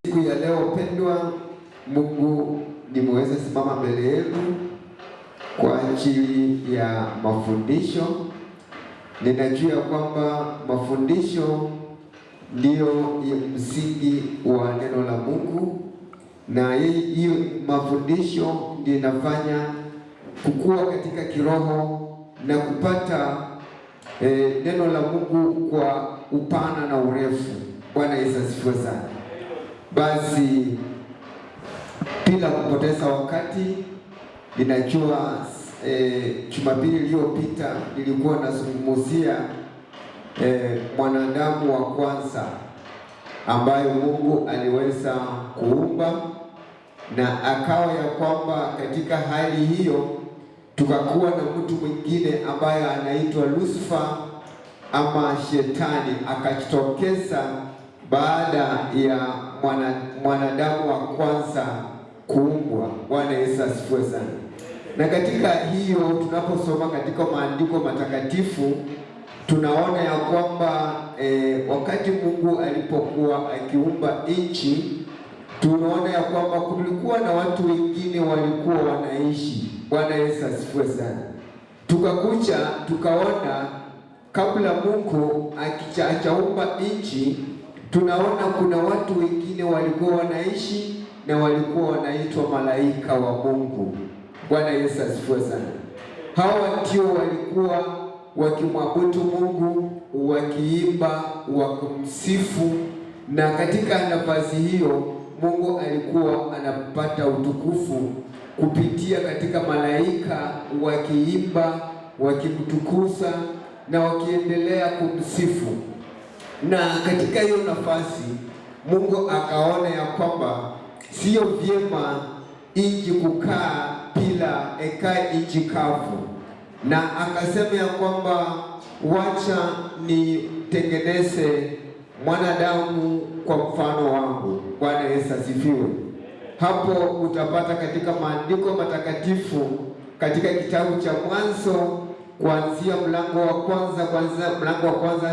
Siku ya leo pendwa, Mungu nimeweza simama mbele yenu kwa ajili ya mafundisho. Ninajua kwamba mafundisho ndio msingi wa neno la Mungu, na hiyo mafundisho ndio inafanya kukua katika kiroho na kupata neno la Mungu kwa upana na urefu. Bwana Yesu asifiwe sana. Basi bila kupoteza wakati, ninajua Jumapili iliyopita nilikuwa nazungumzia mwanadamu wa kwanza ambayo Mungu aliweza kuumba, na akawa ya kwamba katika hali hiyo tukakuwa na mtu mwingine ambaye anaitwa Lucifer ama Shetani, akajitokeza baada ya mwanadamu wa kwanza kuumbwa. Bwana Yesu asifiwe sana. Na katika hiyo tunaposoma katika maandiko matakatifu tunaona ya kwamba wakati Mungu alipokuwa akiumba nchi, tunaona ya kwamba kulikuwa na watu wengine walikuwa wanaishi. Bwana Yesu asifiwe sana. Tukakuja tukaona kabla Mungu akichaumba nchi, tunaona kuna watu wengine walikuwa wanaishi na walikuwa wanaitwa malaika wa Mungu. Bwana Yesu asifiwe sana. Hawa ndio walikuwa wakimwabudu Mungu, wakiimba, wakumsifu, na katika nafasi hiyo Mungu alikuwa anapata utukufu kupitia katika malaika wakiimba, wakimtukuza na wakiendelea kumsifu. Na katika hiyo nafasi Mungu akaona ya kwamba sio vyema nchi kukaa bila ekae nchi kavu, na akasema ya kwamba wacha nitengeneze mwanadamu kwa mfano wangu. Bwana Yesu asifiwe. Hapo utapata katika maandiko matakatifu katika kitabu cha Mwanzo kuanzia mlango wa kwanza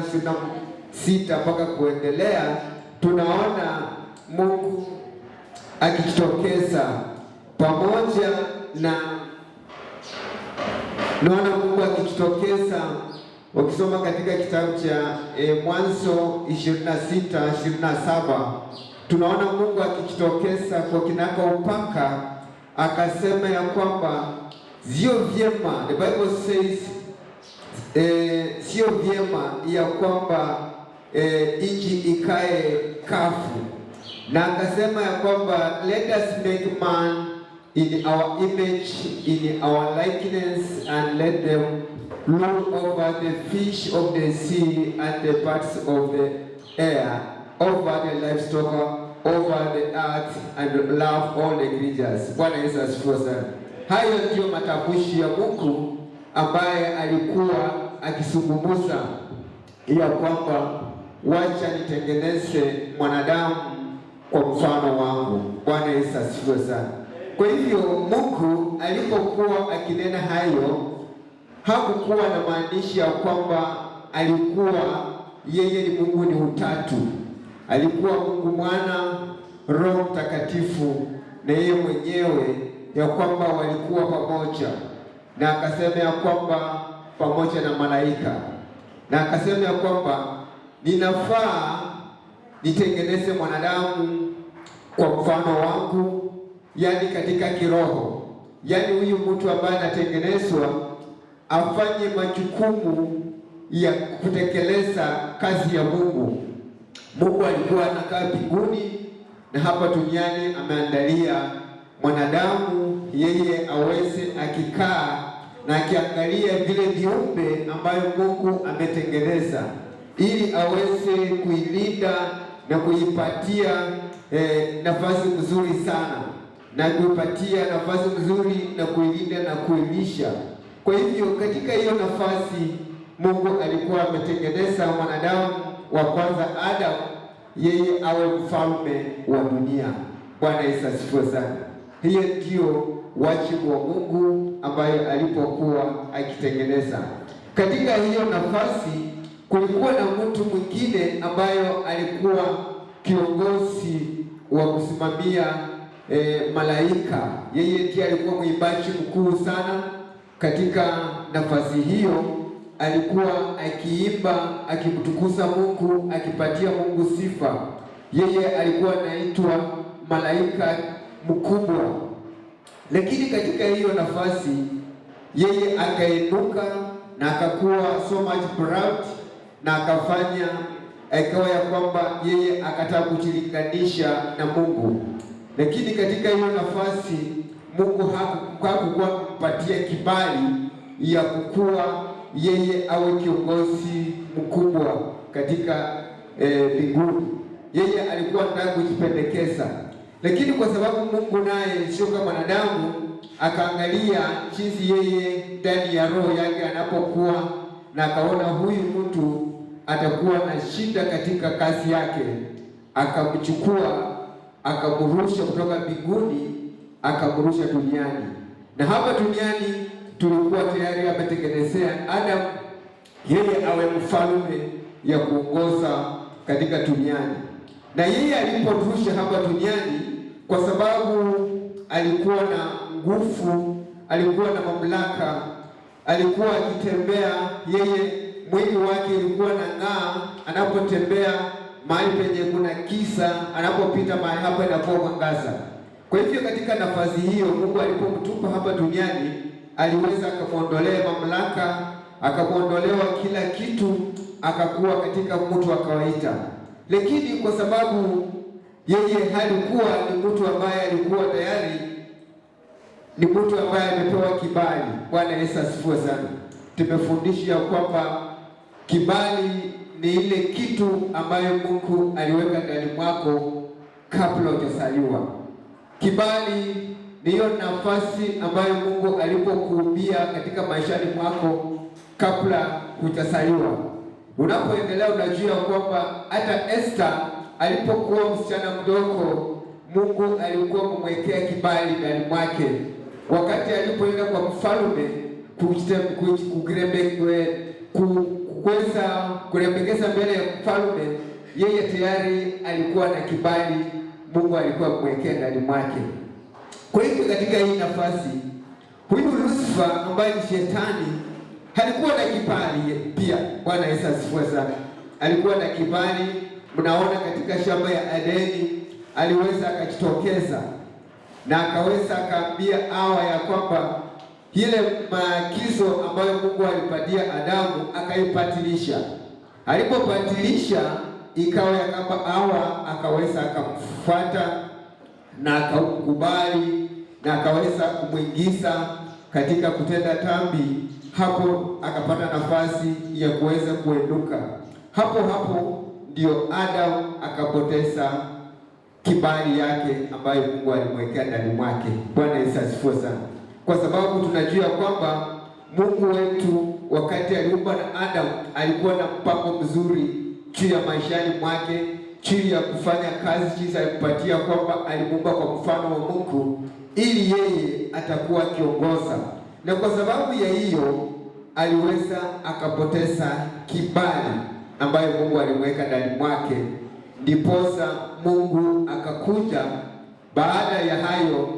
26 mpaka kuendelea, tunaona Mungu akijitokeza pamoja na Mungu akijitokeza. Ukisoma katika kitabu cha Mwanzo 26:27 tunaona Mungu akijitokeza kwa kinaka upaka, akasema ya kwamba sio vyema, the Bible says sio vyema ya kwamba nchi ikae kafu, na akasema ya kwamba let us make man in our image, in our likeness, and let them rule over the fish of the sea and the birds of the air, over the livestock, over the earth, and love all the creatures. Bwana Yesu asifiwe sana. Hayo ndio matamshi ya Mungu ambaye alikuwa akizungumza ya kwamba wacha nitengeneze mwanadamu kwa mfano wangu. Bwana Yesu asifiwe sana. Kwa hivyo Mungu alipokuwa akinena hayo, hakukuwa na maandishi ya kwamba alikuwa yeye ni Mungu ni utatu. Alikuwa Mungu Mwana, Roho Mtakatifu na yeye mwenyewe, ya kwamba walikuwa pamoja, na akasema ya kwamba pamoja na malaika, na akasema ya kwamba ninafaa nitengeneze mwanadamu kwa mfano wangu, yani katika kiroho, yani huyu mtu ambaye anatengenezwa afanye majukumu ya kutekeleza kazi ya Mungu. Mungu alikuwa anakaa mbinguni na hapa duniani ameandalia mwanadamu yeye aweze akikaa na akiangalia vile viumbe ambayo Mungu ametengeneza, ili aweze kuilinda na kuipatia nafasi nzuri sana, na kuipatia nafasi nzuri na kuilinda na kuilisha. Kwa hivyo katika hiyo nafasi Mungu alikuwa ametengeneza mwanadamu wa kwanza Adam, yeye awe mfalme wa dunia. Bwana Yesu asifiwe sana. Hiyo ndio wajibu wa Mungu ambayo alipokuwa akitengeneza. Katika hiyo nafasi kulikuwa na mtu mwingine ambayo alikuwa kiongozi wa kusimamia malaika. Yeye ndiye alikuwa mwimbaji mkuu sana. Katika nafasi hiyo alikuwa akiimba, akimtukuza Mungu, akipatia Mungu sifa. Yeye alikuwa anaitwa malaika mkubwa. Lakini katika hiyo nafasi yeye akainuka na akakuwa so much proud, na akafanya ikawa ya kwamba yeye akataka kujilinganisha na Mungu. Lakini katika hiyo nafasi Mungu hakukuwa kumpatia kibali ya kukua yeye awe kiongozi mkubwa katika mbinguni. Yeye alikuwa anataka kujipendekeza, lakini kwa sababu Mungu naye sio kama mwanadamu, akaangalia jinsi yeye ndani ya roho yake anapokuwa, na akaona huyu mtu atakuwa na shida katika kazi yake, akamchukua akamrusha kutoka mbinguni akamrusha duniani. Na hapa duniani tulikuwa tayari ametengenezea Adam yeye awe mfalme ya kuongoza katika duniani. Na yeye aliporusha hapa duniani, kwa sababu alikuwa na nguvu, alikuwa na mamlaka, alikuwa akitembea, yeye mwili wake ulikuwa na ng'aa, anapotembea mahali penye kuna kisa, anapopita mahali hapa inakuwa mwangaza. Kwa hivyo katika nafasi hiyo Mungu alipomtupa hapa duniani, aliweza akamwondolea mamlaka, akamwondolewa kila kitu, akakuwa katika mtu wa kawaida. Lakini kwa sababu yeye halikuwa ni mtu ambaye alikuwa tayari ni mtu ambaye amepewa kibali. Bwana Yesu asifiwe sana. Tumefundishwa kwamba kibali ni ile kitu ambayo Mungu aliweka ndani mwako kabla hujazaliwa. Kibali ni hiyo nafasi ambayo Mungu alipokuumbia katika maishani mwako kabla hujazaliwa. Unapoendelea unajua kwamba hata Esther alipokuwa msichana mdogo, Mungu alikuwa kumwekea kibali ndani mwake. Wakati alipoenda kwa mfalme kuweza kurembekeza mbele ya mfalme, yeye tayari alikuwa na kibali Mungu alikuwa kumwekea ndani mwake. Kwa hivyo katika hii nafasi, huyu Lucifer ambaye ni shetani alikuwa na kibali pia. Bwana Yesu asifiwe sana. Alikuwa na kibali. Mnaona katika shamba ya Edeni aliweza akajitokeza na akaweza akaambia Hawa ya kwamba ile maagizo ambayo Mungu alipatia Adamu akaipatilisha. Alipopatilisha ikawa ya kwamba Hawa akaweza akamfuata na akamkubali na akaweza kumwingiza katika kutenda dhambi. Hapo akapata nafasi ya kuweza kuenduka. Hapo ndio Adam akapoteza kibali yake ambayo Mungu alimwekea ndani mwake. Bwana Yesu asifiwe sana. Kwa sababu tunajua kwamba Mungu wetu wakati aliumba na Adam alikuwa na mpango mzuri juu ya maishani mwake, juu ya kufanya kazi jinsi alimpatia, kwamba alimuumba kwa mfano wa Mungu ili yeye atakuwa kiongoza. Na kwa sababu ya hiyo aliweza akapoteza kibali ambayo Mungu alimweka ndani mwake. Ndiposa Mungu akakuja baada ya hayo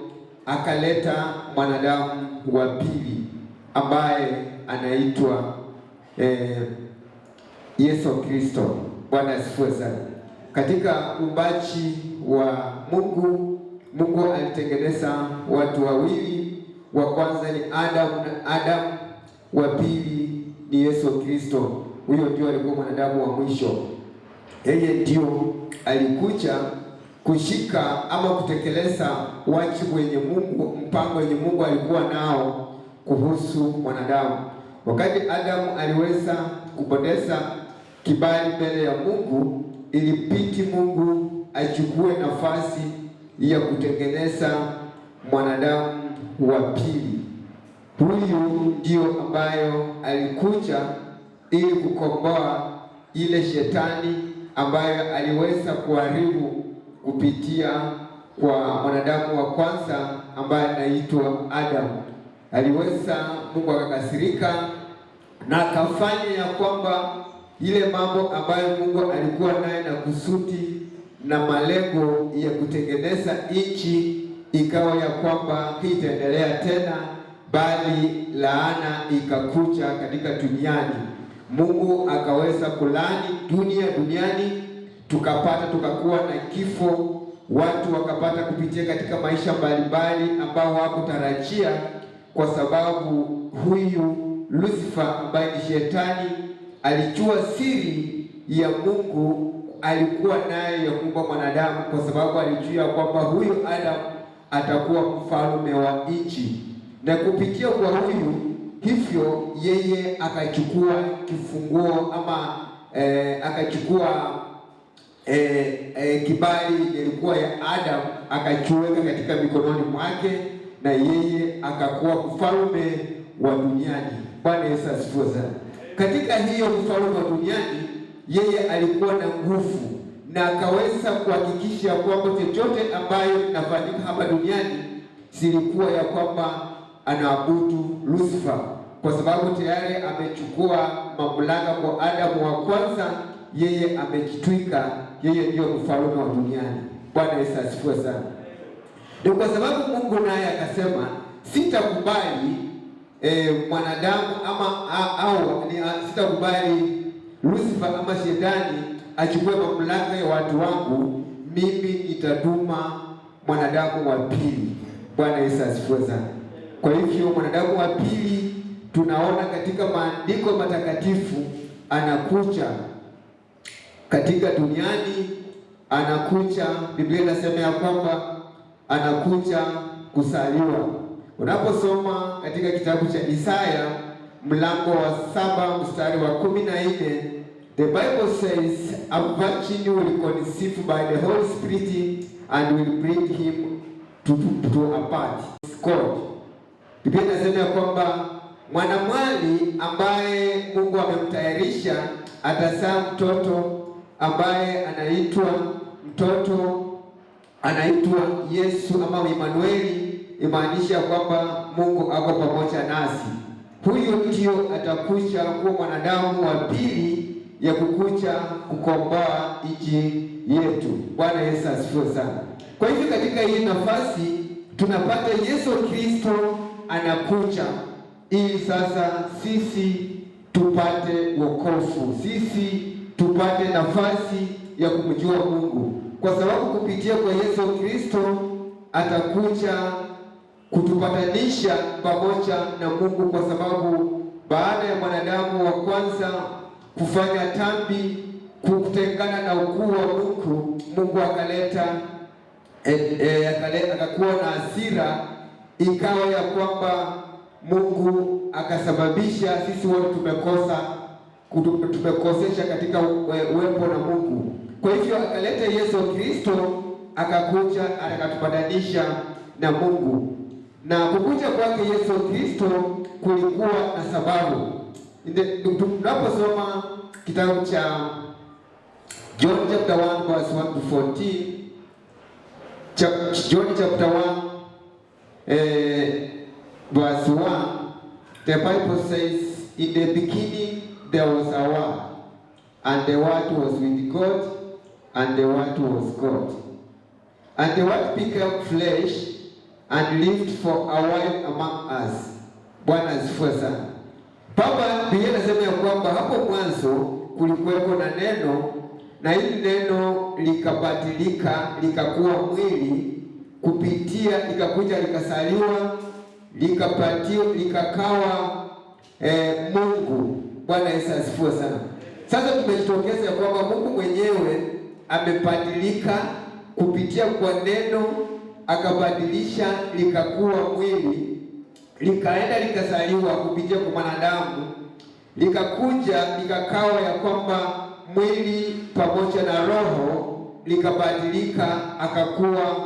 akaleta mwanadamu wa pili ambaye anaitwa Yesu Kristo. Bwana asifiwe sana. Katika uumbaji wa Mungu alitengeneza watu wawili. Wa kwanza ni Adam, wa pili ni Yesu Kristo. Huyo ndio alikuwa mwanadamu wa mwisho. Yeye ndio alikuja kushika ama kutekeleza wajibu wenye Mungu, mpango wenye Mungu alikuwa nao kuhusu mwanadamu. Wakati Adamu aliweza kupoteza kibali mbele ya Mungu, ilibidi Mungu achukue nafasi ya kutengeneza mwanadamu wa pili. Huyu ndio ambayo alikuja ili kukomboa ile shetani ambayo aliweza kuharibu kupitia kwa mwanadamu wa kwanza ambaye anaitwa Adam. Mungu akakasirika na akafanya ya kwamba ile mambo ambayo Mungu alikuwa naye na kusudi na malengo ya kutengeneza nchi ikawa ya kwamba itaendelea tena, bali laana ikakuja katika duniani. Mungu akaweza kulaani duniani, tukakuwa na kifo, watu wakapata kupitia katika maisha mbalimbali ambao hawakutarajia, kwa sababu huyu Lucifer ambaye ni shetani alijua siri ya Mungu alikuwa naye ya kuumba mwanadamu, kwa sababu alijua kwamba huyu Adam atakuwa mfalme wa nchi, na kupitia kwa huyu hivyo yeye akachukua kifunguo ama akachukua kibali ilikuwa ya Adam akakiweka katika mikononi mwake, na yeye akakuwa mfalme wa duniani. Bwana Yesu asifiwe sana. Katika hiyo mfalme wa duniani, yeye alikuwa na nguvu na akaweza kuhakikisha kwamba chochote ambayo inafanyika hapa duniani silikuwa ya kwamba anaabudu Lucifer, kwa sababu tayari amechukua mamlaka kwa Adamu wa kwanza. Yeye amejitwika, yeye ndio mfalme wa duniani. Bwana Yesu asifiwe sana. Ndio kwa sababu Mungu naye akasema sitakubali mwanadamu sitakubali Lucifer ama shetani achukue mamlaka ya watu wangu, mimi nitaduma mwanadamu wa pili. Bwana Yesu asifiwe sana. Kwa hivyo mwanadamu wa pili tunaona katika maandiko matakatifu anakuja katika duniani, anakuja, Biblia inasema ya kwamba anakuja kusaliwa. Unaposoma katika kitabu cha Isaya mlango wa 7 mstari wa 14, the Bible says a virgin will conceive by the Holy Spirit and will bring him to a part God. Biblia inasema kwamba mwanamwali ambaye Mungu amemtayarisha atazaa mtoto ambaye anaitwa Yesu ama Emanueli, imaanisha kwamba Mungu ako pamoja nasi. Huyo ndio atakuja kuwa mwanadamu wa pili ya kukuja kukomboa nchi yetu. Bwana Yesu asifiwe sana. Kwa hivyo katika hii nafasi tunapata Yesu Kristo anakuja ili sasa sisi tupate wokovu, sisi tupate nafasi ya kumjua Mungu, kwa sababu kupitia kwa Yesu Kristo atakuja kutupatanisha pamoja na Mungu, kwa sababu baada ya mwanadamu wa kwanza kufanya dhambi, kutengana na ukuu wa Mungu, Mungu akaleta akakuwa na hasira, ikawa ya kwamba Mungu akasababisha sisi wote tumekosesha katika uwepo na Mungu. Kwa hivyo akaleta Yesu Kristo, akakuja akatupatanisha na Mungu. Na kukuja kwake Yesu Kristo kulikuwa na sababu. Tunaposoma kitabu cha John chapter 1 verse 1 to 14, John chapter 1 verse 1, the Bible says, in the beginning there was a Word, and the Word was with God, and the Word was God. And the Word became flesh and lived for a while among us. Bwana asifiwe sana. Baba, Biblia inasema ya kwamba hapo mwanzo kulikuwepo na neno, na hili neno likabadilika likakuwa mwili, kupitia likakuja likasaliwa likakawa Mungu. Bwana Yesu asifiwe sana. Sasa tumejitokeza ya kwamba Mungu mwenyewe amebadilika kupitia kwa neno, akabadilisha likakuwa mwili, likaenda likazaliwa kupitia kwa mwanadamu, likakuja likakawa ya kwamba mwili pamoja na roho, likabadilika akakuwa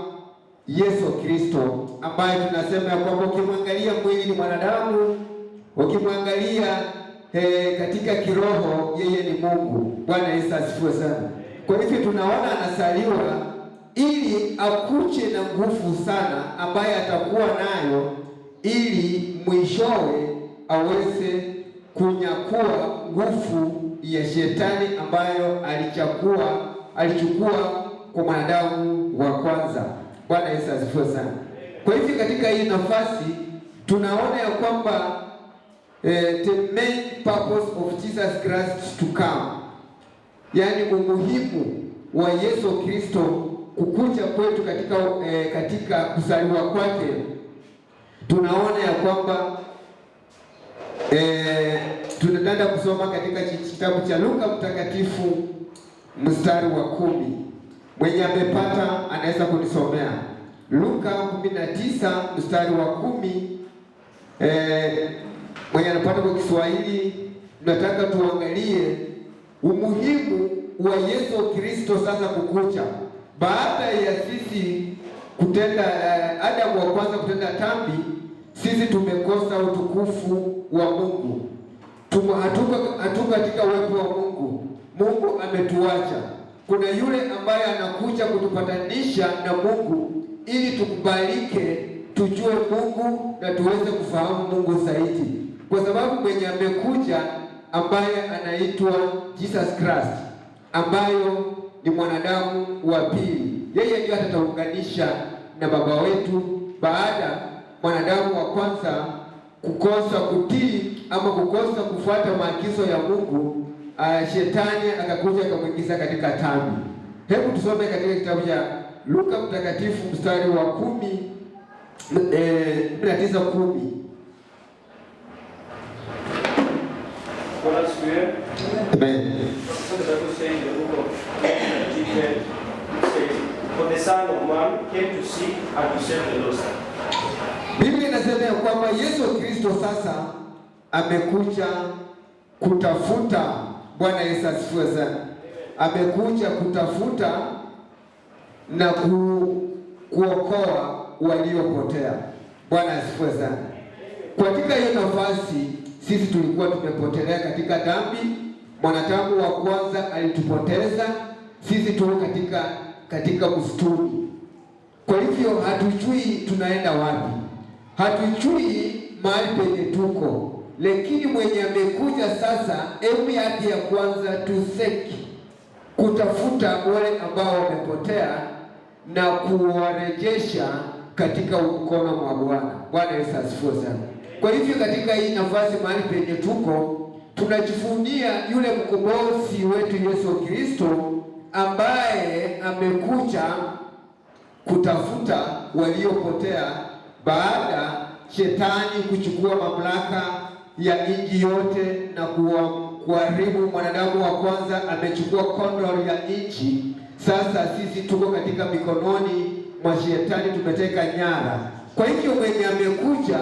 Yesu Kristo, ambaye tunasema ya kwamba ukimwangalia mwili ni mwanadamu, ukimwangalia katika kiroho yeye ni Mungu. Bwana Yesu asifiwe sana. Kwa hivyo tunaona anasaliwa ili akuje na nguvu sana ambaye atakuwa nayo, ili mwishowe aweze kunyakua nguvu ya shetani ambayo alichukua kwa mwanadamu wa kwanza. Bwana Yesu asifiwe sana. Kwa hivyo katika hii nafasi tunaona ya kwamba the main purpose of Jesus Christ to come, yani umuhimu wa Yesu Kristo kukuja kwetu katika kuzaliwa kwake, tunaona ya kwamba tunaenda kusoma katika kitabu cha Luka mtakatifu mstari wa 10. Mwenye amepata anaweza kunisomea Luka 19 mstari wa 10. Mwenye anapata kwa Kiswahili, tunataka tuangalie umuhimu wa Yesu Kristo sasa kukuja baada ya sisi kutenda Adamu wa kwanza kutenda dhambi. Sisi tumekosa utukufu wa Mungu, hatuko katika uwepo wa Mungu. Mungu ametuacha. Kuna yule ambaye anakuja kutupatanisha na Mungu ili tukubalike, tujue Mungu na tuweze kufahamu Mungu zaidi, kwa sababu mwenye amekuja ambaye anaitwa Jesus Christ, ambayo ni mwanadamu wa pili, yeye ndiye atatuunganisha na Baba wetu baada mwanadamu wa kwanza kukosa kutii ama kukosa kufuata maagizo ya Mungu. Shetani akakuja akamwingiza katika dhambi. Hebu tusome katika kitabu cha Luka mtakatifu mstari wa 19:10. Amen. Biblia inasema ya kwamba Yesu Kristo sasa amekuja kutafuta. Bwana Yesu asifiwe sana. Amekuja kutafuta na kuokoa waliopotea. Bwana asifiwe sana. Katika hiyo nafasi sisi tulikuwa tumepotelea katika dhambi. Mwanadamu wa kwanza alitupoteza, sisi tuko katika msituni. Kwa hivyo hatujui tunaenda wapi, hatujui mahali penye tuko, lakini mwenye amekuja sasa, elimu yake ya kwanza tuseki kutafuta wale ambao wamepotea na kuwarejesha katika mkono mwa Bwana. Bwana Yesu asifiwe sana. Kwa hivyo katika hii nafasi mahali penye tuko, tunajivunia yule mkombozi wetu Yesu Kristo ambaye amekuja kutafuta waliopotea baada shetani kuchukua mamlaka ya nchi yote na kuharibu. Mwanadamu wa kwanza amechukua control ya nchi. Sasa sisi tuko katika mikononi mwa shetani, tumeteka nyara. Kwa hivyo mwenye amekuja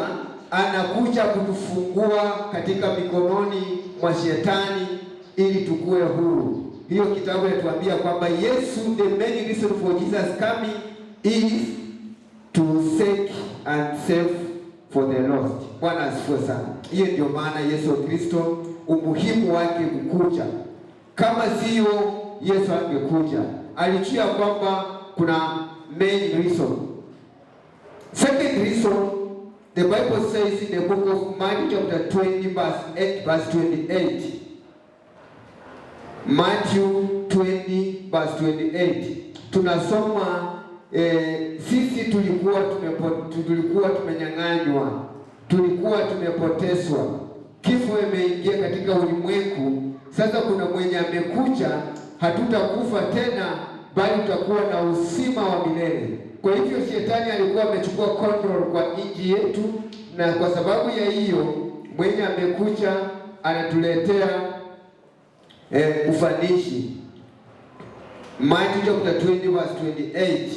anakuja kutufungua katika mikononi mwa shetani ili tukue huru. Hiyo kitabu inatuambia kwamba Yesu, the main reason for Jesus coming is to seek and save for the lost. Bwana asifiwe sana. Hiyo ndio maana Yesu Kristo, umuhimu wake kukuja. Kama sio Yesu angekuja, alijua kwamba kuna main reason. Second reason, the Bible says in the book of Matthew chapter 20 verse 28. Matthew 20 verse 28. Tunasoma sisi tulikuwa tumenyang'anywa, tulikuwa tumepotezwa, kifo imeingia katika ulimwengu. Sasa kuna mwenye amekuja, hatutakufa tena, bali tutakuwa na uzima wa milele. Kwa hivyo shetani alikuwa amechukua control kwa nchi yetu, na kwa sababu ya hiyo mwenye amekuja anatuletea ufanishi. Matthew chapter 20 verse 28,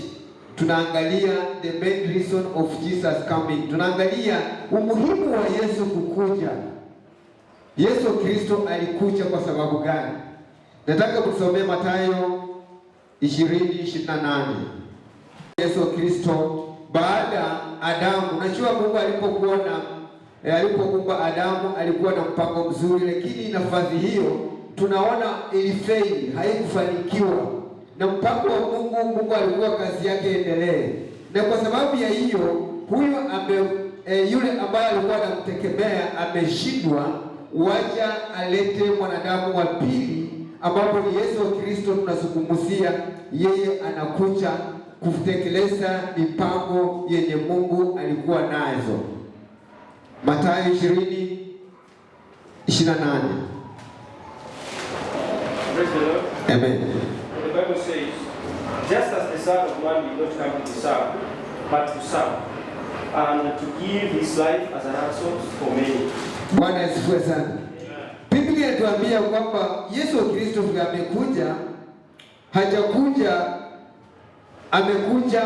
tunaangalia the main reason of Jesus coming. Tunaangalia umuhimu wa Yesu kukuja. Yesu Kristo alikuja kwa sababu gani? Nataka kusomea Mathayo 20:28. Yesu Kristo baada Adamu, unajua Mungu alipoumba Adamu alikuwa na mpango mzuri, lakini nafasi hiyo tunaona ilifeli, haikufanikiwa. Na mpango wa Mungu alikuwa kazi yake endelee. Na kwa sababu ya hiyo huyo yule ambaye alikuwa anamtegemea ameshindwa, wacha alete mwanadamu wa pili ambapo ni Yesu Kristo. Tunazungumzia yeye anakuja kutekeleza mipango yenye Mungu alikuwa nazo. Mathayo 20:28. Praise the Lord. Amen. The Bible says, just as the Son of Man did not come to be served, but to serve, and to give his life as an ransom for many. Bwana asifiwe sana. Biblia inatuambia kwamba Yesu Kristo amekuja, amekuja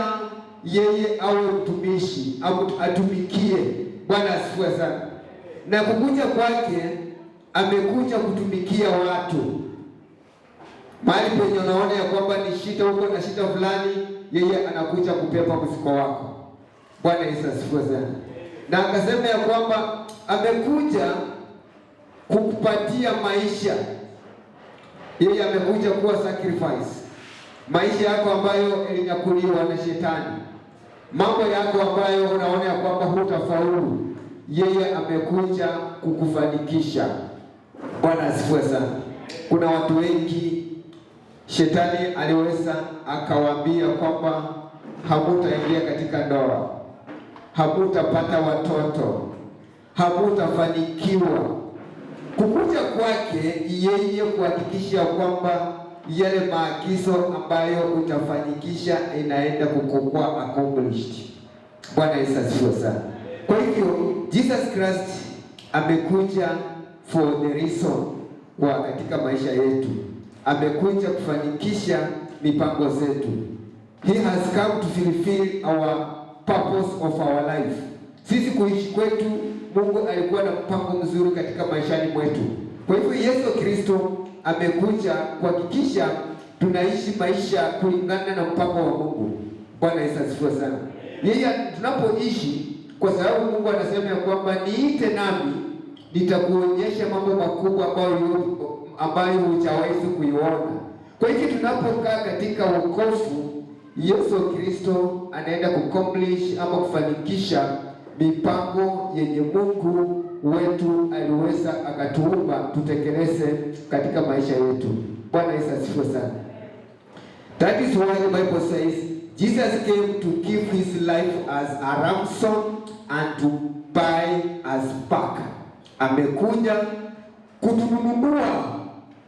yeye awe mtumishi, atumikie. Bwana asifiwe sana. Na kukuja kwake amekuja kutumikia watu. Mahali penye unaona ya kwamba ni shida huko na shida fulani, yeye anakuja kupepa mzigo wako. Bwana Yesu asifiwe sana. Na akasema ya kwamba amekuja kukupatia maisha. Yeye amekuja kuwa sacrifice. Maisha yako ambayo ilinyakuliwa na shetani, mambo yako ambayo unaona ya kwamba hutafaulu, yeye amekuja kukufanikisha. Bwana asifiwe sana. Kuna watu wengi shetani aliweza akawaambia kwamba hamutaingia katika ndoa, hamutapata watoto, hamutafanikiwa. Kukuja kwake yeye kuhakikisha kwamba yale maagizo ambayo utafanikisha inaenda kukokuwa accomplished. Bwana Yesu asifiwe sana. Kwa hivyo Jesus Christ amekuja for the reason kwa katika maisha yetu, amekuja kufanikisha mipango zetu. He has come to fulfill our purpose of our life. Sisi kuishi kwetu, Mungu alikuwa na mpango mzuri katika maishani mwetu. Kwa hivyo Yesu Kristo amekuja kuhakikisha tunaishi maisha kulingana na mpango wa Mungu. Bwana Yesu asifiwe sana. Yeye tunapoishi, kwa sababu Mungu anasema ya kwamba niite nami nitakuonyesha mambo makubwa ambayo ambayo hujawahi kuiona. Kwa hivyo tunapokaa katika wokovu, Yesu Kristo anaenda kucomplish ama kufanikisha mipango yenye Mungu wetu aliweza akatuumba tutekeleze katika maisha yetu. Bwana Yesu asifiwe sana. That is why the Bible says Jesus came to give his life as a ransom and to buy us back. Amekuja kutununua.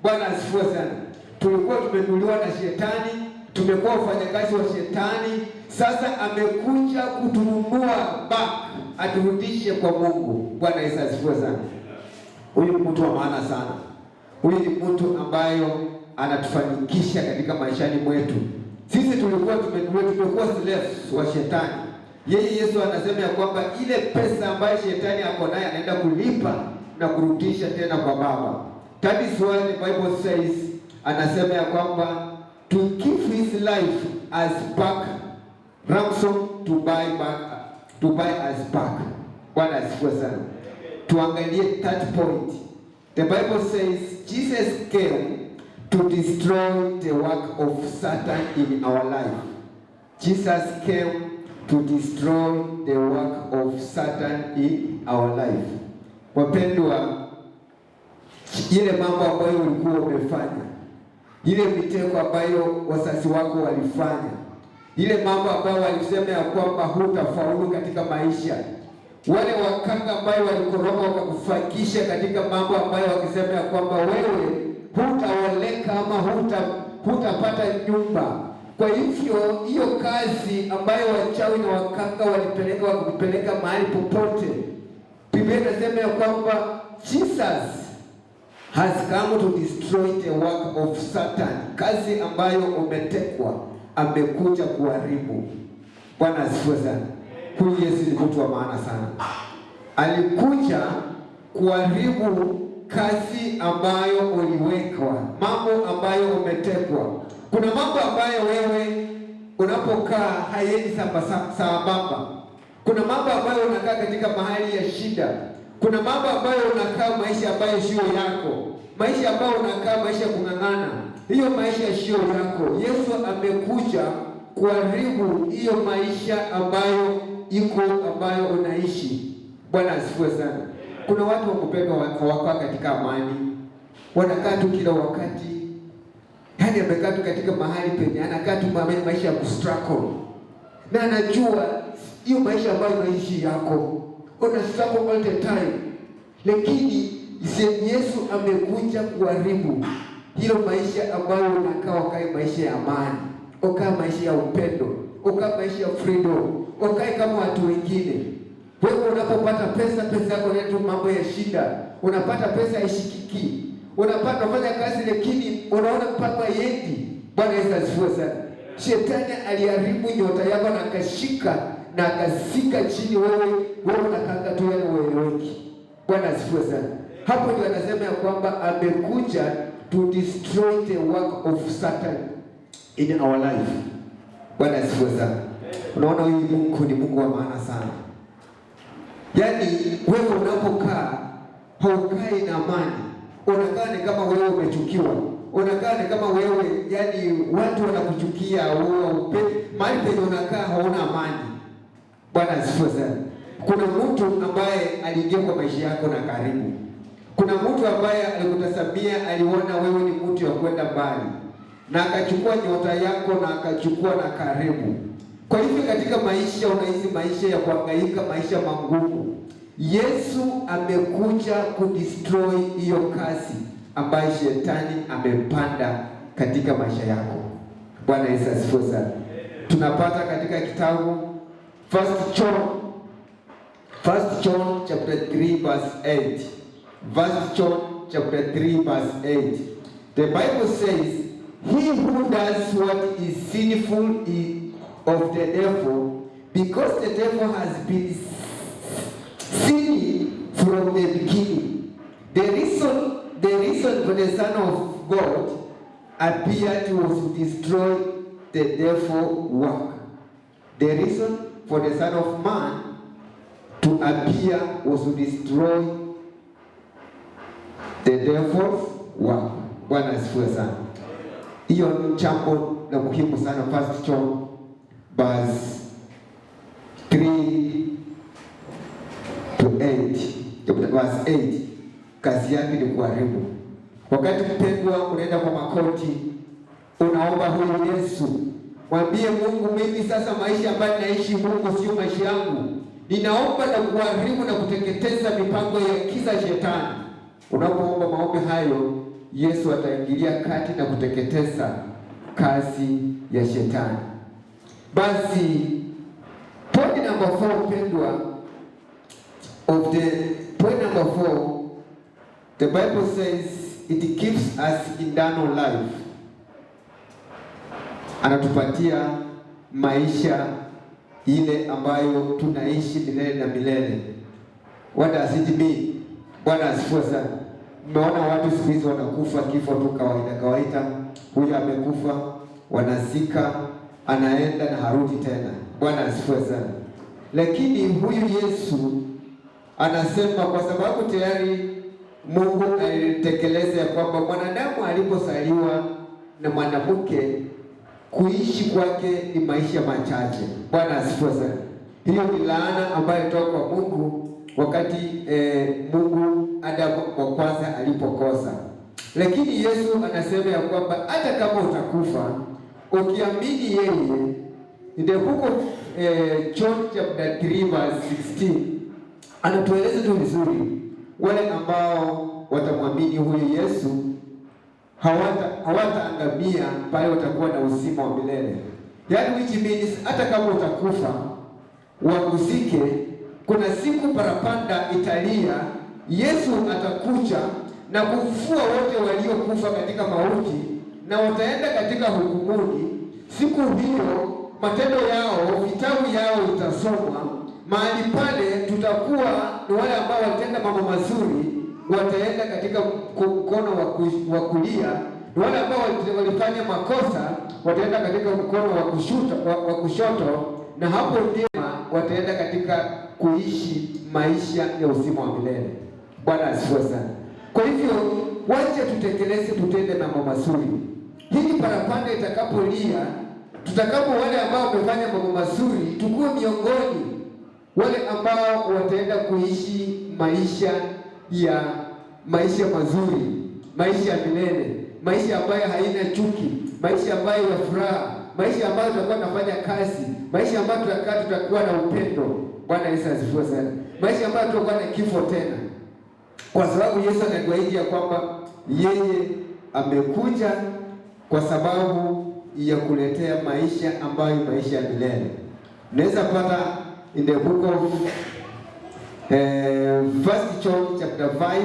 Bwana asifiwe sana. Tulikuwa tumenunuliwa na shetani, tumekuwa wafanyakazi wa shetani, sasa amekuja kutununua back, aturudishe kwa Mungu. Bwana Yesu asifiwe sana. Huyu ni mtu wa maana sana. Huyu ni mtu ambayo anatufanikisha katika maishani mwetu. Sisi tulikuwa tumekuwa slaves wa shetani. Yeye Yesu anasema ya kwamba ile pesa ambayo shetani ako nayo anaenda kulipa na kurudisha tena kwa Baba. That is why the Bible says, anasema ya kwamba to give his life as back ransom to buy us back. Bwana asifiwe sana. Tuangalie that point. The Bible says Jesus came to destroy the work of Satan in our life. Jesus came to destroy the work of Satan in our life. Wapendwa, ile mambo ambayo ulikuwa umefanya, ile mitego ambayo wazazi wako walifanya, ile mambo ambayo walisema ya kwamba hutafaulu katika maisha, wale wakanga ambayo walikoroga wakakufakisha katika mambo ambayo wakisema ya kwamba wewe hutaoleka ama hutapata nyumba. Kwa hivyo hiyo kazi ambayo wachawi na wakanga walipeleka wakupeleka mahali popote, Biblia inasema ya kwamba Jesus has come to destroy the work of Satan. Kazi ambayo umetekwa amekuja kuharibu. Bwana asifiwe sana. Huyu Yesu ni mtu wa maana sana. Alikuja kuharibu kazi ambayo uliwekwa, mambo ambayo umetekwa. Kuna mambo ambayo wewe unapokaa haiendi sambamba. Kuna mambo ambayo unakaa katika mahali ya shida. Kuna mambo ambayo unakaa maisha ambayo sio yako. Maisha ambayo unakaa maisha kung'ang'ana. Hiyo maisha sio yako. Yesu amekuja kuharibu hiyo maisha ambayo ambayo unaishi. Bwana asifiwe sana. Kuna watu wakupenda wakawa katika amani. Wanakaa tu kila wakati. Yaani amekaa tu katika mahali penye anakaa tu maisha ya kustruggle. Na anajua hiyo maisha ambayo unaishi yako. Una struggle all the time. Lakini Yesu amekuja kuharibu hilo maisha ambayo unakaa ukae maisha ya amani. Ukae maisha ya upendo. Ukae maisha ya freedom. Ukae kama watu wengine. Wewe unapopata pesa yako ni mambo ya shida. Unapata pesa ishikiki. Unafanya kazi lakini unaona mpaka yendi. Bwana Yesu asifiwe sana. Shetani aliharibu nyota yako na akashika na akasika chini wewe unakanga tu yale ueleweki. Bwana asifiwe sana. Hapo ndio anasema ya kwamba amekuja to destroy the work of Satan in our life. Bwana asifiwe sana. Unaona huyu Mungu ni Mungu wa maana sana. Yaani wewe unapokaa haukai na amani. Unakaa ni kama wewe umechukiwa. Unakaa ni kama wewe yani watu wanakuchukia mahali penye unakaa hauna amani. Bwana asifiwe sana. Kuna mtu ambaye aliingia kwa maisha yako na karibu. Kuna mtu ambaye alikutasamia, aliona wewe ni mtu wa kwenda mbali. Na akachukua nyota yako na akachukua na karibu. Kwa hivyo katika maisha unaishi maisha ya kuhangaika, maisha magumu. Yesu amekuja kudestroy hiyo kazi ambayo shetani amepanda katika maisha yako. Bwana Yesu asifiwe sana. Tunapata katika kitabu 1 John chapter 3 verse 8. 1 John chapter 3 verse 8. The Bible says, he who does what is sinful is of the devil, because the devil has been sinning from the beginning. The reason for the Son of God appeared was to destroy the devil's work. The reason for the Son of Man to appear was to destroy the devil's work. Bwana asifiwe sana. Hiyo ni jambo la muhimu sana. 1 John verse 3 to 8. Verse 8. Kazi yake ni kuharibu. Wakati mpendwa unaenda kwa makoti, unaomba huyu Yesu, mwambie Mungu, mimi sasa maisha ambayo naishi Mungu sio maisha yangu. Ninaomba na kuharibu na kuteketeza mipango ya kiza shetani. Unapoomba maombi hayo, Yesu ataingilia kati na kuteketeza kazi ya shetani. Basi point number 4, pendwa, of the point number 4, the Bible says it gives us eternal life. Anatupatia maisha ile ambayo tunaishi milele na milele. What does it mean? Bwana asifiwe sana. Umeona watu siku hizi wanakufa kifo tu kawaida. Huyu amekufa, wanazika, anaenda na harudi tena. Bwana asifiwe sana. Lakini huyu Yesu anasema kwa sababu tayari Mungu alitekeleza kwamba mwanadamu alipozaliwa na mwanamke, kuishi kwake ni maisha machache. Bwana asifiwe sana. Hiyo ni laana ambayo ilitoka kwa Mungu wakati Mungu Adamu wa kwanza alipokosa. Lakini Yesu anasema ya kwamba hata kama utakufa ukiamini yeye, in the book of John chapter 3 verse 16 anatueleza tu vizuri, wale ambao watamwamini huyu Yesu hawataangamia, pale watakuwa na uzima wa milele. Yaani which means hata kama utakufa wakuzike, kuna siku parapanda italia, Yesu atakuja na kufufua wote waliokufa katika mauti, na wataenda katika hukumuni. Siku hiyo matendo yao, vitabu yao itasomwa. Mahali pale tutakuwa ni wale ambao watenda mambo mazuri, wataenda katika mkono wa kulia, ni wale ambao walifanya makosa wataenda katika mkono wa kushoto, na hapo ndio wataenda katika kuishi maisha ya uzima wa milele. Bwana asifiwe sana. Kwa hivyo wacha tutekeleze, tutende mambo mazuri. Hili parapanda itakapolia, tutakapo wale ambao wamefanya mambo mazuri, tukue miongoni wale ambao wataenda kuishi maisha mazuri, maisha ya milele, maisha ambayo haina chuki, maisha ambayo ya furaha, maisha ambayo tutakuwa tunafanya kazi, maisha ambayo tutakuwa na upendo. Bwana Yesu asifiwe sana. Maisha ambayo tutakuwa na kifo tena. Kwa sababu Yesu anatuahidi ya kwamba yeye amekuja kwa sababu ya kuletea maisha ambayo maisha ya milele. Unaweza pata in the book of 1 John chapter 5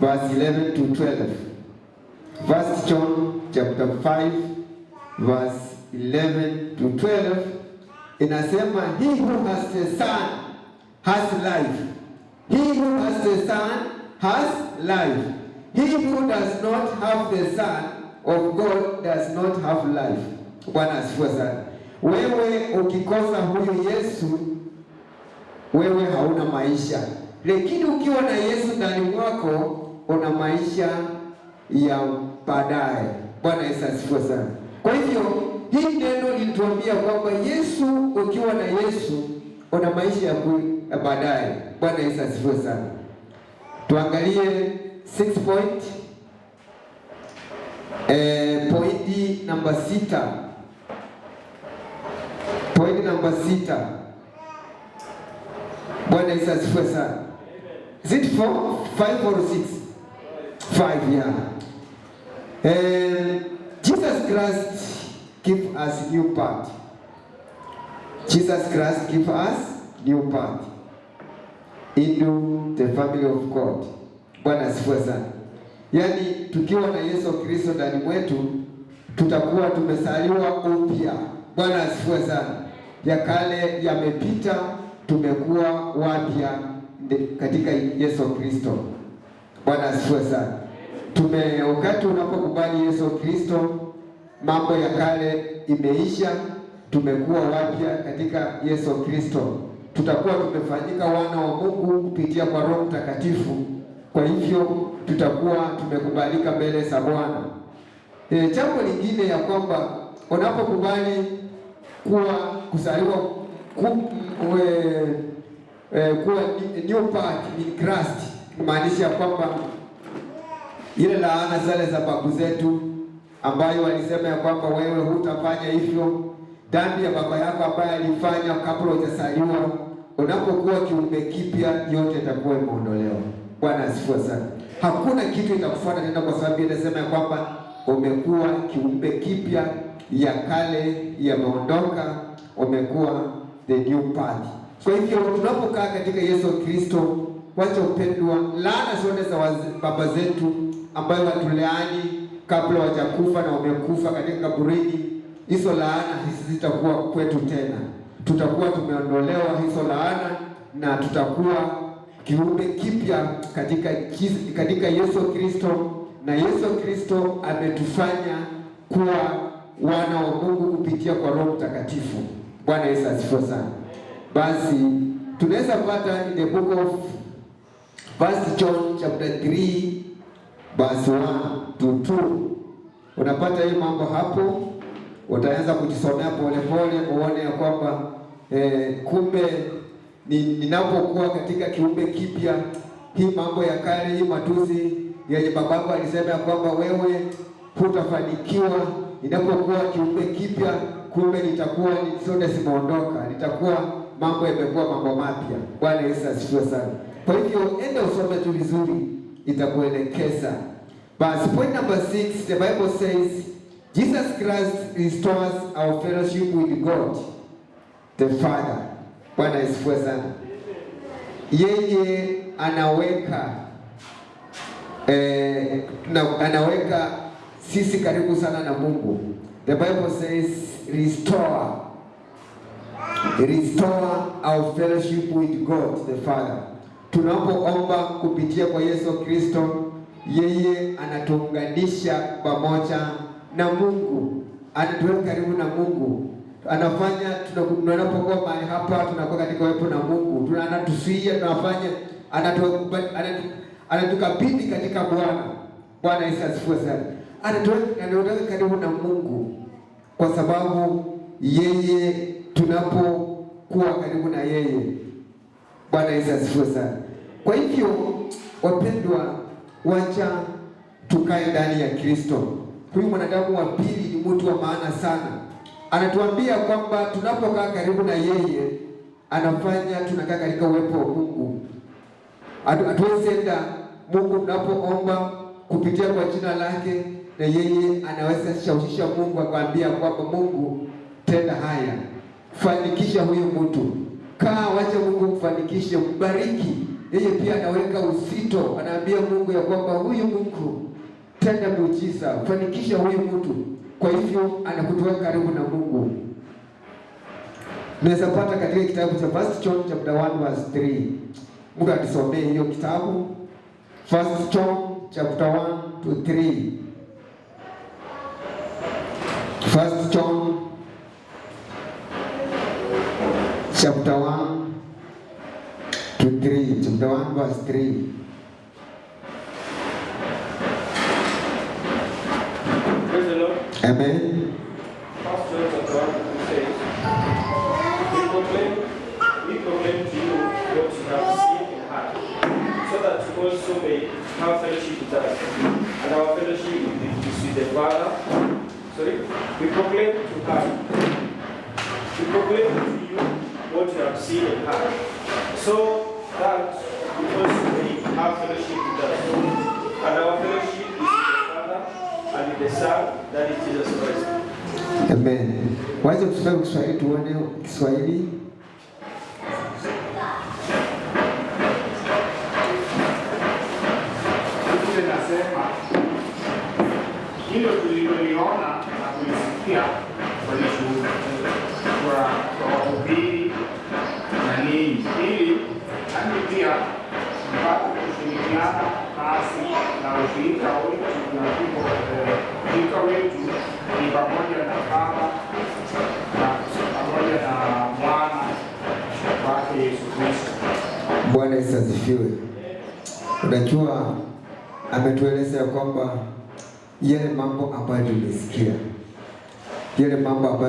verse 11 to 12. 1 John chapter 5 verse 11 to 12 inasema, he who has the Son has life. He who has the Son has life. He who does not have the Son of God does not have life. Bwana asifiwe sana. Wewe ukikosa huyu Yesu, wewe hauna maisha. Lakini ukiwa na Yesu ndani mwako, una maisha ya baadaye. Bwana Yesu asifiwe sana. Kwa hivyo hii neno lilituambia kwamba Yesu, ukiwa na Yesu una maisha ya baadaye. Bwana Yesu asifiwe sana. Tuangalie 6 point. Pointi namba 6. Point namba 6. Bwana Yesu asifiwe sana. Is it 4, 5 or 6? 5, yeah. Jesus Christ give us new path. Jesus Christ give us new path into the family of God. Bwana asifiwe sana. Yaani tukiwa na Yesu Kristo ndani mwetu, tutakuwa tumesaliwa upya. Bwana asifiwe sana. Ya kale yamepita, tumekuwa wapya katika Yesu Kristo. Bwana asifiwe sana. Wakati unapokubali Yesu Kristo, mambo ya kale imeisha, tumekuwa wapya katika Yesu Kristo. Tutakuwa tumefanyika wana wa Mungu kupitia kwa Roho Mtakatifu. Kwa hivyo tutakuwa tumekubalika mbele za Bwana. Jambo lingine ya kwamba unapokubali kuwa kuzaliwa kuwa new birth in Christ, maanisha kwamba ile laana zile za babu zetu ambayo walisema ya kwamba wewe hutafanya hivyo, dhambi ya baba yako ambaye alifanya kabla hujazaliwa, unapokuwa kiumbe kipya yote itakuwa imeondolewa. Bwana asifiwe sana. Hakuna kitu itakufuata tena, kwa sababu inasema ya kwamba umekuwa kiumbe kipya, ya kale yameondoka, umekuwa the new birth. Kwa hivyo tunapokaa katika Yesu Kristo, wacha upendwa, laana zote za baba zetu ambayo watuleani kabla hawajakufa na wamekufa katika kaburini, hizo laana zitakuwa kwetu tena. Tutakuwa tumeondolewa hizo laana na tutakuwa kiumbe kipya katika Yesu Kristo, na Yesu Kristo ametufanya kuwa wana wa Mungu kupitia kwa Roho Mtakatifu. Bwana Yesu asifiwe sana. Basi tunaweza pata in the book of 1 John chapter 3 verse 1 to 2. Unapata hii mambo hapo, utaanza kujisomea polepole uone ya kwamba kumbe ninapokuwa katika kiumbe kipya, hii mambo ya kale, hii matusi yenye babangu alisema ya kwamba wewe hutafanikiwa, ninapokuwa kiumbe kipya, kumbe nitakuwa zote zimeondoka, nitakuwa mambo yamekuwa mambo mapya. Bwana Yesu asifiwe sana. Kwa hivyo enda usome tu vizuri, itakuelekeza. But point number 6, the Bible says Jesus Christ restores our fellowship with God the Father. Bwana asifiwe sana. Yeye anaweka sisi karibu sana na Mungu. The Bible says restore our fellowship with God the Father. Tunapoomba kupitia kwa Yesu Kristo, yeye anatuunganisha pamoja na Mungu, anatuweka karibu na Mungu. Anafanya tunapokuwa mahali hapa, tunakuwa katika uwepo na Mungu. Anatusuia, tunafanya anatukabidhi katika Bwana. Bwana Yesu asifiwe sana. Anatuweka karibu na Mungu kwa sababu yeye, tunapokuwa karibu na yeye. Bwana Yesu asifiwe sana. Kwa hivyo wapendwa, wacha tukae ndani ya Kristo. Huyu mwanadamu wa pili ni mtu wa maana sana. Anatuambia kwamba tunapokaa karibu na yeye, anafanya tunakaa katika uwepo wa Mungu. Hatuwezi enda Mungu tunapoomba kupitia kwa jina lake, na yeye anaweza shawisha Mungu akwambia kwamba Mungu, tenda haya, fanikisha huyu mtu. Wacha Mungu kufanikisha, mbariki. Yeye pia anaweka uzito, anaambia Mungu ya kwamba huyu Mungu, tenda muujiza, fanikisha huyu mtu. Kwa hivyo anakutoa karibu na Mungu. Naweza pata katika kitabu cha 1 John chapter 1 verse 3. Mungu anisomee hiyo kitabu 1 John chapter 1 to 3. 1 John chapter 1 to 3. Chapter 1 verse 3. Praise the Lord. Amen. First John chapter 1 says, we proclaim to you what you have seen and heard, so that you also may have fellowship with us, and our fellowship is with the Father. We proclaim to you what you have seen and heard, so that you also may have fellowship with us, and our fellowship is with the Father and with the Son, that is Jesus Christ. Amen. Wacha tusome Kiswahili tuone Kiswahili. Nasema hilo tuliloliona na kulisikia kwa wahubiri na ninyi, ili nami pia mpate kushirikiana nasi, na ushirika wetu ni pamoja na Baba na pamoja na Mwana wake Yesu Kristo. Bwana Yesu asifiwe. Unajua ametueleza ya kwamba yale mambo ambayo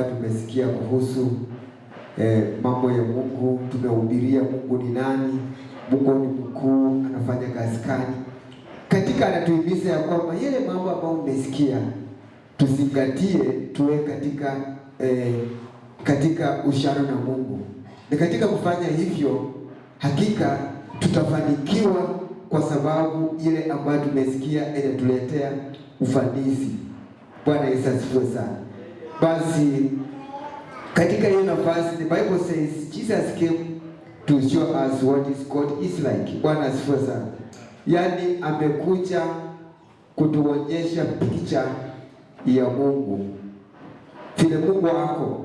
tumesikia kuhusu mambo ya Mungu, tumehubiria Mungu ni nani, Mungu ni mkuu, anafanya kazi gani. Katika anatuhimiza ya kwamba yale mambo ambayo umesikia tuzingatie, tuwe katika ushirikiano na Mungu. Na katika kufanya hivyo hakika tutafanikiwa, kwa sababu ile ambayo tumesikia inatuletea ufanisi. Bwana Yesu asifiwe sana. Basi katika hiyo nafasi, the Bible says Jesus came to show us what is God is like. Bwana asifiwe sana. Yaani amekuja kutuonyesha picha ya Mungu, vile Mungu wako,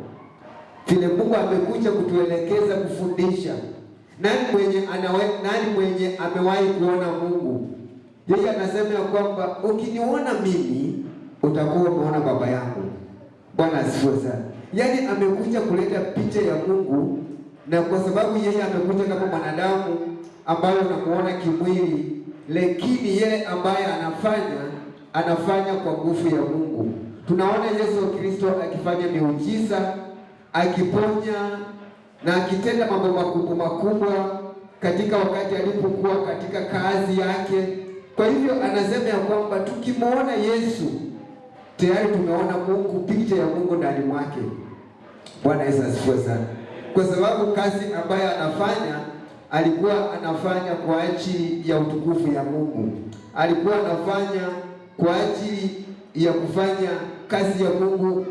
vile Mungu amekuja kutuelekeza, kufundisha nani mwenye amewahi kuona Mungu. Yeye anasema ya kwamba ukiniona mimi utakuwa umeona baba yangu. Bwana asifiwe sana. Yaani amekuja kuleta picha ya Mungu, na kwa sababu yeye amekuja kama mwanadamu ambaye unamuona kimwili, lakini yeye ambaye anafanya kwa nguvu ya Mungu. Tunaona Yesu Kristo akifanya miujiza, akiponya na akitenda mambo makubwa katika wakati alipokuwa katika kazi yake. Kwa hivyo anasema ya kwamba tukimwona Yesu tayari tumeona Mungu, picha ya Mungu ndani mwake. Bwana Yesu asifiwe sana. Kwa sababu kazi ambayo alikuwa anafanya kwa ajili ya utukufu ya Mungu. Alikuwa anafanya kwa ajili ya kufanya kazi ya Mungu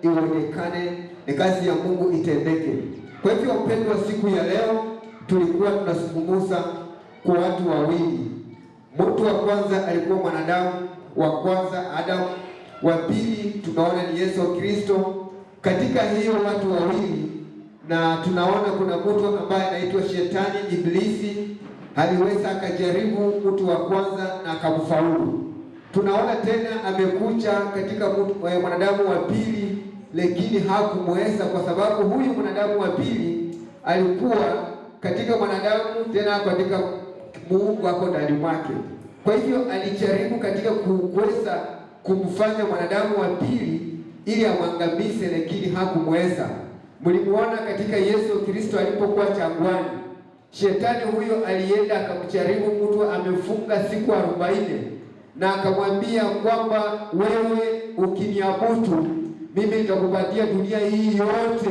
ionekane, na kazi ya Mungu itendeke. Kwa hivyo wapendwa, siku ya leo tulikuwa tunazungumza kwa watu wawili. Mtu wa kwanza alikuwa mwanadamu wa kwanza, Adamu. Wa pili tunaona ni Yesu Kristo. Katika hiyo watu wawili, na tunaona kuna mtu ambaye anaitwa Shetani, Iblisi. Aliweza akajaribu mtu wa kwanza na akamfaulu. Tunaona tena amekuja katika mwanadamu wa pili, lakini hakumweza, kwa sababu huyu mwanadamu wa pili alikuwa katika mwanadamu, tena katika Mungu wako ndani mwake. Kwa hivyo alijaribu katika kuweza kumfanya mwanadamu wa pili ili amwangamize, lakini hakumweza. Mlimuona katika Yesu Kristo alipokuwa jangwani, Shetani huyo alienda akamjaribu mtu amefunga siku 40, na akamwambia kwamba wewe ukiniabudu mimi nitakupatia dunia hii yote.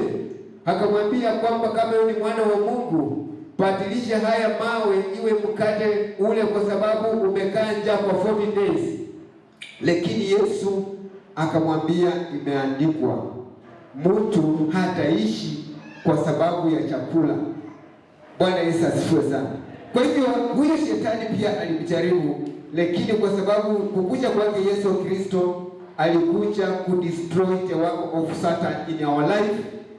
Akamwambia kwamba kama wewe ni mwana wa Mungu, badilisha haya mawe iwe mkate ule, kwa sababu umekaa njaa kwa 40 days. Lakini Yesu akamwambia imeandikwa, mtu hataishi kwa sababu ya chakula. Bwana Yesu asifiwe sana. Kwa hivyo huyo Shetani pia alimjaribu, lakini kwa sababu kukuja kwake Yesu Kristo alikuja kudestroy the work of Satan in our life,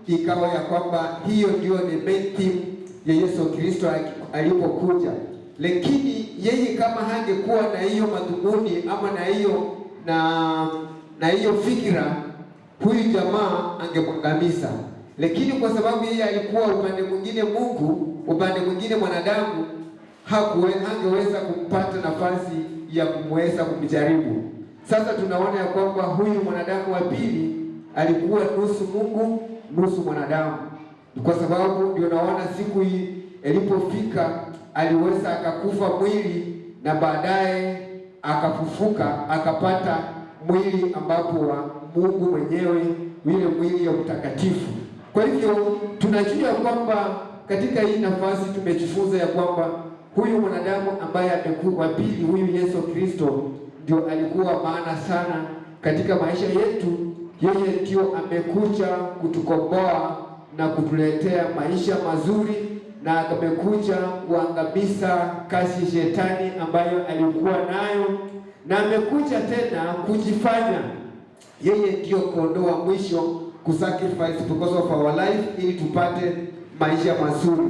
ikawa ya kwamba hiyo ndio the main theme ya Yesu Kristo alipokuja. Lakini yeye kama hangekuwa na hiyo madhumuni ama na hiyo fikira, huyu jamaa angemwangamiza. Lakini kwa sababu yeye alikuwa upande mwingine Mungu, upande mwingine mwanadamu, hangeweza kumpata nafasi ya kumweza kumjaribu. Sasa tunaona ya kwamba huyu mwanadamu wa pili alikuwa nusu Mungu nusu mwanadamu. Kwa sababu ndio naona siku hii ilipofika aliweza akakufa mwili, na baadaye akafufuka akapata mwili ambapo wa Mungu mwenyewe, ile mwili ya utakatifu. Kwa hivyo tunajua kwamba katika hii nafasi tumejifunza ya kwamba huyu mwanadamu ambaye amekuwa wa pili, huyu Yesu Kristo, ndio alikuwa maana sana katika maisha yetu. Yeye ndio amekuja kutukomboa na kutuletea maisha mazuri, na amekuja kuangamiza kazi Shetani ambayo alikuwa nayo, na amekuja tena kujifanya yeye ndio kondoo wa mwisho, kusacrifice because of our life, ili tupate maisha mazuri.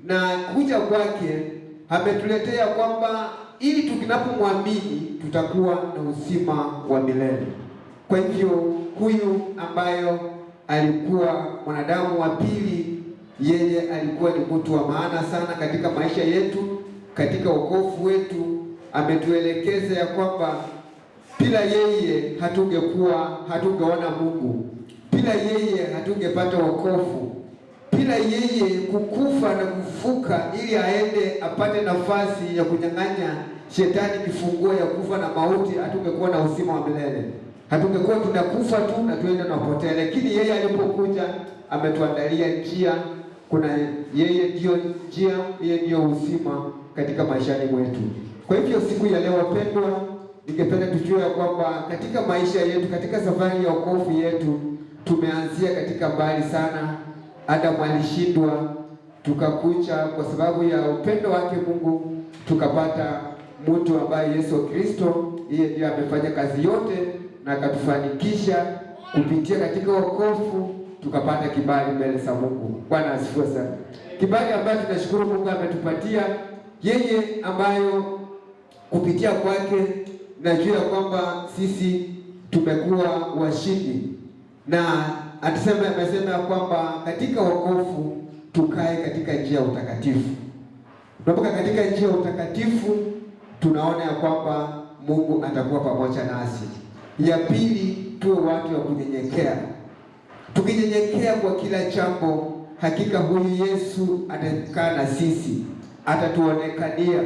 Na kuja kwake ametuletea kwamba ili tukinapomwamini tutakuwa na uzima wa milele. Kwa hivyo huyu ambayo alikuwa mwanadamu wa pili, yeye alikuwa ni mtu wa maana sana katika maisha yetu, katika wokovu wetu. ametuelekeza ya kwamba bila yeye hatungeona Mungu, bila yeye hatungepata wokovu, bila yeye kukufa na kufuka ili aende apate nafasi ya kunyang'anya shetani kifunguo ya kufa na mauti, hatungekuwa na uzima wa milele. Hatungekuwa tunakufa tu na tuende tunapotea, lakini yeye alipokuja ametuandalia njia. Kuna yeye ndio njia, yeye ndio uzima katika maishani mwetu. Kwa hivyo siku ya leo wapendwa, ningependa tujue ya kwamba katika maisha yetu, katika safari ya wokovu yetu, tumeanzia katika mbali sana. Adamu alishindwa, tukakucha kwa sababu ya upendo wake Mungu, tukapata mtu ambaye Yesu Kristo, yeye ndiye amefanya kazi yote na akatufanikisha kupitia katika wokovu, tukapata kibali mbele za Mungu. Bwana asifiwe sana. Kibali ambacho tunashukuru Mungu ametupatia yeye, ambayo kupitia kwake najua kwamba sisi tumekuwa washindi, na amesema ya kwamba katika wokovu tukae katika njia ya utakatifu. Tunapoka katika njia ya utakatifu, tunaona ya kwamba Mungu atakuwa pamoja nasi. Ya pili, tuwe watu wa kunyenyekea. Tukinyenyekea kwa kila jambo, hakika huyu Yesu atakaa na sisi, atatuonekania.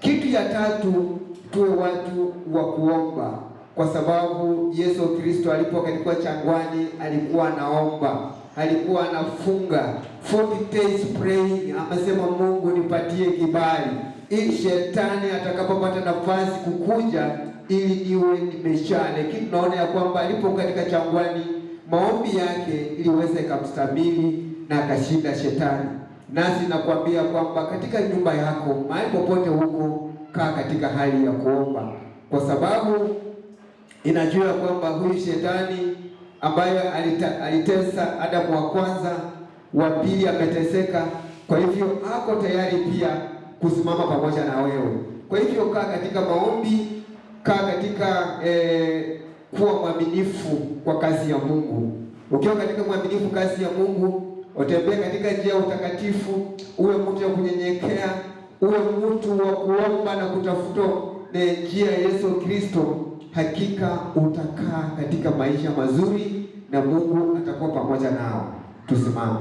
Kitu ya tatu, tuwe watu wa kuomba, kwa sababu Yesu Kristo alipokuwa jangwani alikuwa anaomba, alikuwa anafunga 40 days praying. Amesema, Mungu nipatie kibali ili shetani atakapopata nafasi kukuja ili niwe nimesha. Lakini tunaona ya kwamba alipo katika jangwani maombi yake iliweza kumstabili na akashinda shetani. Nasi nakwambia kwamba katika nyumba yako, mahali popote huko, kaa katika hali ya kuomba, kwa sababu inajua kwamba huyu shetani ambaye alitesa Adamu wa kwanza, wa pili ameteseka. Kwa hivyo hako tayari pia kusimama pamoja na wewe. Kwa hivyo kaa katika maombi, kaa katika kuwa mwaminifu kwa kazi ya Mungu. Ukiwa katika mwaminifu kazi ya Mungu, utembea katika njia ya utakatifu, uwe mtu wa kunyenyekea, uwe mtu wa kuomba na kutafuta njia ya Yesu Kristo, hakika utakaa katika maisha mazuri na Mungu atakuwa pamoja nao. Tusimame.